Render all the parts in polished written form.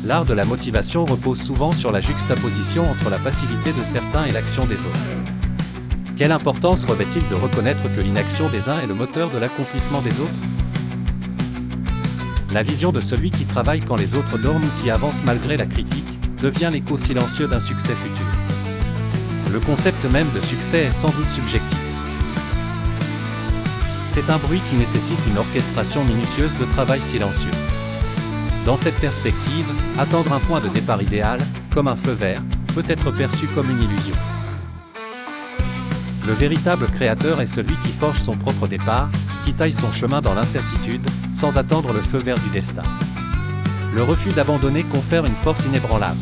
L'art de la motivation repose souvent sur la juxtaposition entre la passivité de certains et l'action des autres. Quelle importance revêt-il de reconnaître que l'inaction des uns est le moteur de l'accomplissement des autres? La vision de celui qui travaille quand les autres dorment ou qui avance malgré la critique, devient l'écho silencieux d'un succès futur. Le concept même de succès est sans doute subjectif. C'est un bruit qui nécessite une orchestration minutieuse de travail silencieux. Dans cette perspective, attendre un point de départ idéal, comme un feu vert, peut être perçu comme une illusion. Le véritable créateur est celui qui forge son propre départ, qui taille son chemin dans l'incertitude, sans attendre le feu vert du destin. Le refus d'abandonner confère une force inébranlable.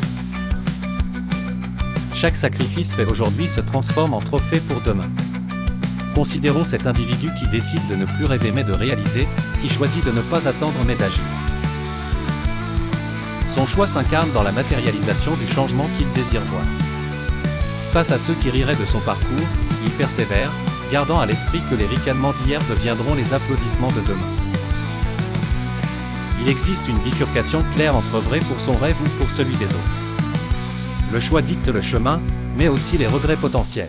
Chaque sacrifice fait aujourd'hui se transforme en trophée pour demain. Considérons cet individu qui décide de ne plus rêver mais de réaliser, qui choisit de ne pas attendre mais d'agir. Son choix s'incarne dans la matérialisation du changement qu'il désire voir. Face à ceux qui riraient de son parcours, il persévère, gardant à l'esprit que les ricanements d'hier deviendront les applaudissements de demain. Il existe une bifurcation claire entre vrai pour son rêve ou pour celui des autres. Le choix dicte le chemin, mais aussi les regrets potentiels.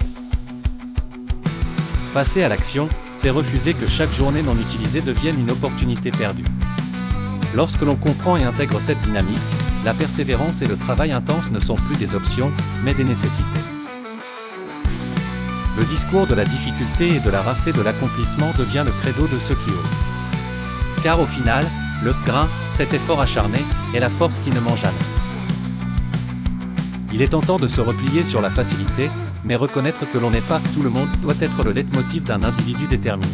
Passer à l'action, c'est refuser que chaque journée non utilisée devienne une opportunité perdue. Lorsque l'on comprend et intègre cette dynamique, la persévérance et le travail intense ne sont plus des options, mais des nécessités. Le discours de la difficulté et de la rareté de l'accomplissement devient le credo de ceux qui osent. Car au final, le grain, cet effort acharné, est la force qui ne ment jamais. Il est tentant de se replier sur la facilité, mais reconnaître que l'on n'est pas tout le monde doit être le leitmotiv d'un individu déterminé.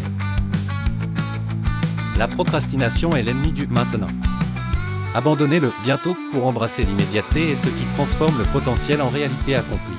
La procrastination est l'ennemi du maintenant. Abandonner le bientôt pour embrasser l'immédiateté est ce qui transforme le potentiel en réalité accomplie.